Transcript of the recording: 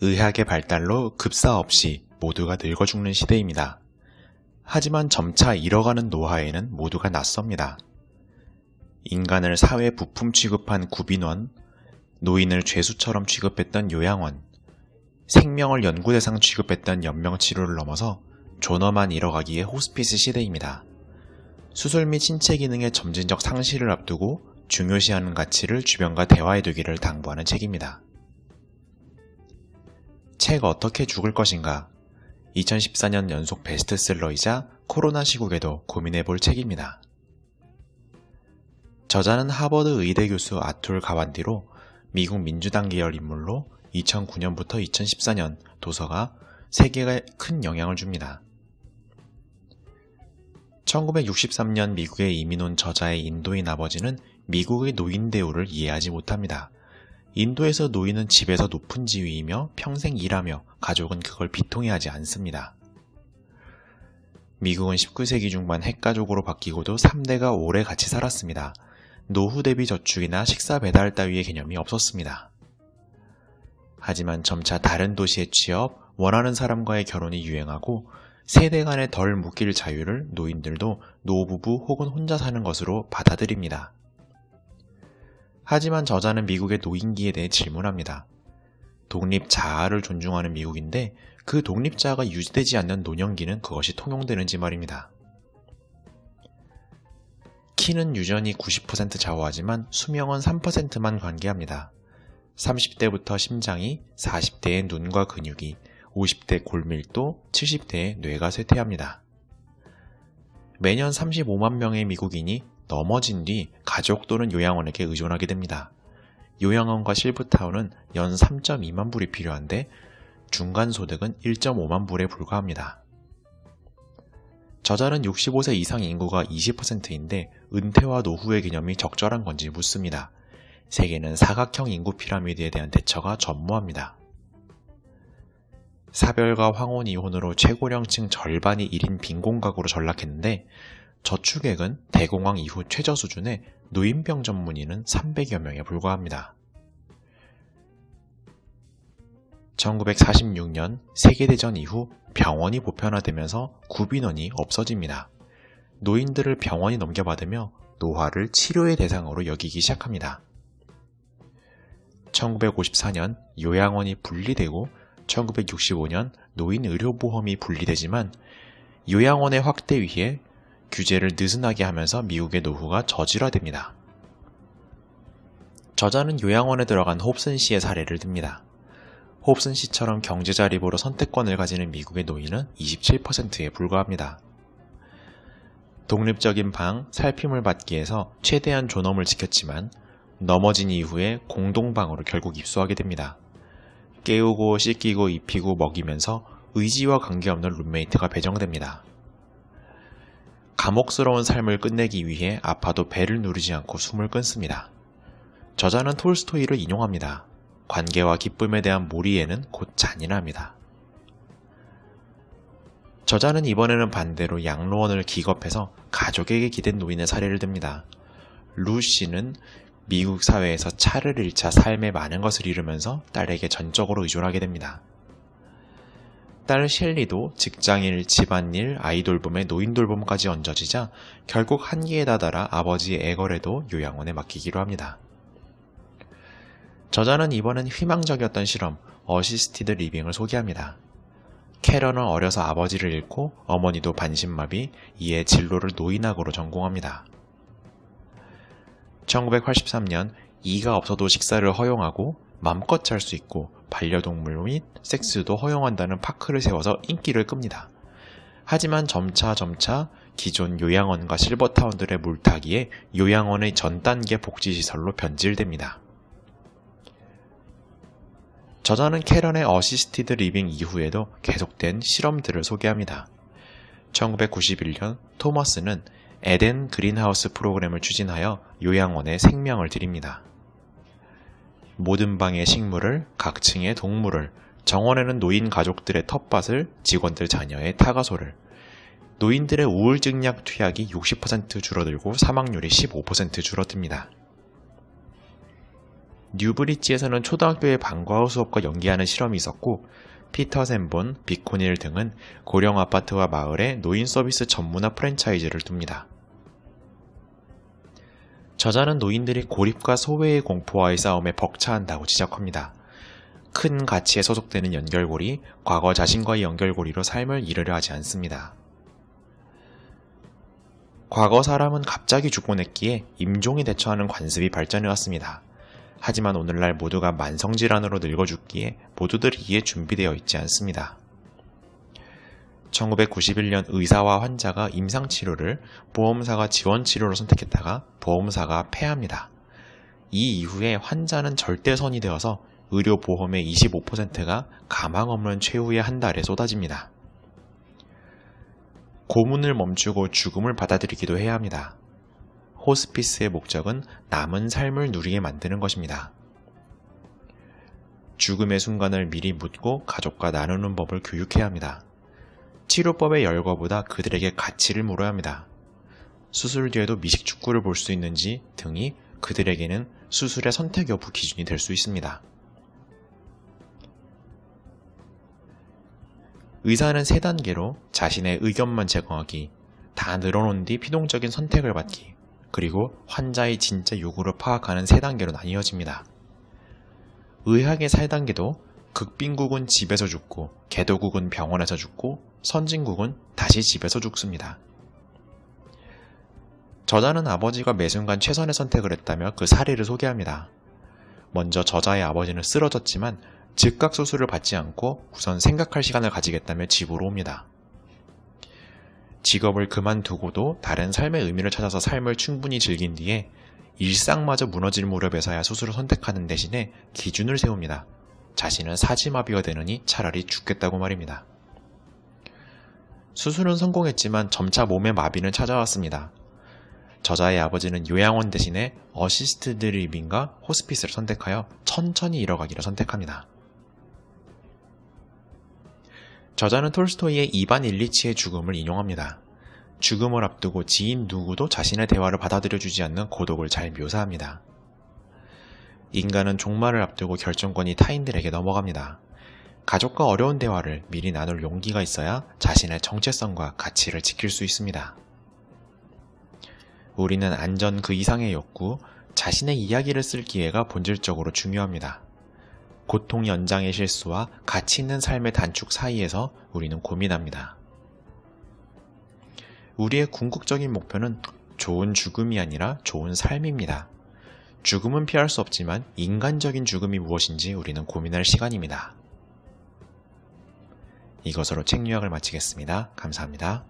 의학의 발달로 급사 없이 모두가 늙어 죽는 시대입니다. 하지만 점차 잃어가는 노화에는 모두가 낯섭니다. 인간을 사회 부품 취급한 구빈원, 노인을 죄수처럼 취급했던 요양원, 생명을 연구대상 취급했던 연명치료를 넘어서 존엄한 잃어가기의 호스피스 시대입니다. 수술 및 신체 기능의 점진적 상실을 앞두고 중요시하는 가치를 주변과 대화해두기를 당부하는 책입니다. 책 어떻게 죽을 것인가? 2014년 연속 베스트셀러이자 코로나 시국에도 고민해볼 책입니다. 저자는 하버드 의대 교수 아툴 가완디로 미국 민주당 계열 인물로 2009년부터 2014년 도서가 세계에 큰 영향을 줍니다. 1963년 미국에 이민 온 저자의 인도인 아버지는 미국의 노인 대우를 이해하지 못합니다. 인도에서 노인은 집에서 높은 지위이며 평생 일하며 가족은 그걸 비통해하지 않습니다. 미국은 19세기 중반 핵가족으로 바뀌고도 3대가 오래 같이 살았습니다. 노후 대비 저축이나 식사 배달 따위의 개념이 없었습니다. 하지만 점차 다른 도시의 취업, 원하는 사람과의 결혼이 유행하고 세대 간의 덜 묶일 자유를 노인들도 노부부 혹은 혼자 사는 것으로 받아들입니다. 하지만 저자는 미국의 노인기에 대해 질문합니다. 독립 자아를 존중하는 미국인데 그 독립 자아가 유지되지 않는 노년기는 그것이 통용되는지 말입니다. 키는 유전이 90% 좌우하지만 수명은 3%만 관계합니다. 30대부터 심장이, 40대의 눈과 근육이, 50대 골밀도, 70대의 뇌가 쇠퇴합니다. 매년 35만 명의 미국인이 넘어진 뒤 가족 또는 요양원에게 의존하게 됩니다. 요양원과 실브타운은 연 3.2만 불이 필요한데 중간 소득은 1.5만 불에 불과합니다. 저자는 65세 이상 인구가 20%인데 은퇴와 노후의 개념이 적절한 건지 묻습니다. 세계는 사각형 인구 피라미드에 대한 대처가 전무합니다. 사별과 황혼 이혼으로 최고령층 절반이 1인 빈곤가구로 전락했는데 저축액은 대공황 이후 최저 수준의 노인병 전문의는 300여 명에 불과합니다. 1946년 세계대전 이후 병원이 보편화되면서 구빈원이 없어집니다. 노인들을 병원이 넘겨받으며 노화를 치료의 대상으로 여기기 시작합니다. 1954년 요양원이 분리되고 1965년 노인의료보험이 분리되지만 요양원의 확대 위에 규제를 느슨하게 하면서 미국의 노후가 저질화됩니다. 저자는 요양원에 들어간 홉슨 씨의 사례를 듭니다. 홉슨 씨처럼 경제자립으로 선택권을 가지는 미국의 노인은 27%에 불과합니다. 독립적인 방, 살핌을 받기 위해서 최대한 존엄을 지켰지만 넘어진 이후에 공동방으로 결국 입소하게 됩니다. 깨우고 씻기고 입히고 먹이면서 의지와 관계없는 룸메이트가 배정됩니다. 감옥스러운 삶을 끝내기 위해 아파도 배를 누르지 않고 숨을 끊습니다. 저자는 톨스토이를 인용합니다. 관계와 기쁨에 대한 몰이에는 곧 잔인합니다. 저자는 이번에는 반대로 양로원을 기겁해서 가족에게 기댄 노인의 사례를 듭니다. 루 씨는 미국 사회에서 차를 잃자 삶의 많은 것을 잃으면서 딸에게 전적으로 의존하게 됩니다. 딸 셸리도 직장일, 집안일, 아이 돌봄에 노인 돌봄까지 얹어지자 결국 한계에 다다라 아버지의 애걸에도 요양원에 맡기기로 합니다. 저자는 이번엔 희망적이었던 실험, 어시스티드 리빙을 소개합니다. 캐런은 어려서 아버지를 잃고 어머니도 반신마비, 이에 진로를 노인학으로 전공합니다. 1983년 이가 없어도 식사를 허용하고 맘껏 잘 수 있고 반려동물 및 섹스도 허용한다는 파크를 세워서 인기를 끕니다. 하지만 점차 기존 요양원과 실버타운들의 물타기에 요양원의 전 단계 복지시설로 변질됩니다. 저자는 캐런의 어시스티드 리빙 이후에도 계속된 실험들을 소개합니다. 1991년 토머스는 에덴 그린하우스 프로그램을 추진하여 요양원에 생명을 드립니다. 모든 방의 식물을, 각 층의 동물을, 정원에는 노인 가족들의 텃밭을, 직원들 자녀의 타가소를, 노인들의 우울증약 투약이 60% 줄어들고 사망률이 15% 줄어듭니다. 뉴브릿지에서는 초등학교의 방과후 수업과 연계하는 실험이 있었고, 피터 샌본, 비코닐 등은 고령 아파트와 마을에 노인 서비스 전문화 프랜차이즈를 둡니다. 저자는 노인들이 고립과 소외의 공포와의 싸움에 벅차한다고 지적합니다. 큰 가치에 소속되는 연결고리, 과거 자신과의 연결고리로 삶을 이르려 하지 않습니다. 과거 사람은 갑자기 죽곤 했기에 임종에 대처하는 관습이 발전해왔습니다. 하지만 오늘날 모두가 만성질환으로 늙어 죽기에 모두들 이에 준비되어 있지 않습니다. 1991년 의사와 환자가 임상치료를 보험사가 지원치료로 선택했다가 보험사가 패합니다. 이 이후에 환자는 절대선이 되어서 의료보험의 25%가 가망 없는 최후의 한 달에 쏟아집니다. 고문을 멈추고 죽음을 받아들이기도 해야 합니다. 호스피스의 목적은 남은 삶을 누리게 만드는 것입니다. 죽음의 순간을 미리 묻고 가족과 나누는 법을 교육해야 합니다. 치료법의 열거보다 그들에게 가치를 물어야 합니다. 수술 뒤에도 미식축구를 볼 수 있는지 등이 그들에게는 수술의 선택 여부 기준이 될 수 있습니다. 의사는 3단계로 자신의 의견만 제공하기, 다 늘어놓은 뒤 피동적인 선택을 받기, 그리고 환자의 진짜 요구를 파악하는 3단계로 나뉘어집니다. 의학의 4단계도 극빈국은 집에서 죽고, 개도국은 병원에서 죽고, 선진국은 다시 집에서 죽습니다. 저자는 아버지가 매 순간 최선의 선택을 했다며 그 사례를 소개합니다. 먼저 저자의 아버지는 쓰러졌지만 즉각 수술을 받지 않고 우선 생각할 시간을 가지겠다며 집으로 옵니다. 직업을 그만두고도 다른 삶의 의미를 찾아서 삶을 충분히 즐긴 뒤에 일상마저 무너질 무렵에서야 수술을 선택하는 대신에 기준을 세웁니다. 자신은 사지마비가 되느니 차라리 죽겠다고 말입니다. 수술은 성공했지만 점차 몸의 마비는 찾아왔습니다. 저자의 아버지는 요양원 대신에 어시스티드 리빙과 호스피스를 선택하여 천천히 잃어가기를 선택합니다. 저자는 톨스토이의 이반 일리치의 죽음을 인용합니다. 죽음을 앞두고 지인 누구도 자신의 대화를 받아들여주지 않는 고독을 잘 묘사합니다. 인간은 종말을 앞두고 결정권이 타인들에게 넘어갑니다. 가족과 어려운 대화를 미리 나눌 용기가 있어야 자신의 정체성과 가치를 지킬 수 있습니다. 우리는 안전 그 이상의 욕구, 자신의 이야기를 쓸 기회가 본질적으로 중요합니다. 고통 연장의 실수와 가치 있는 삶의 단축 사이에서 우리는 고민합니다. 우리의 궁극적인 목표는 좋은 죽음이 아니라 좋은 삶입니다. 죽음은 피할 수 없지만 인간적인 죽음이 무엇인지 우리는 고민할 시간입니다. 이것으로 책 요약을 마치겠습니다. 감사합니다.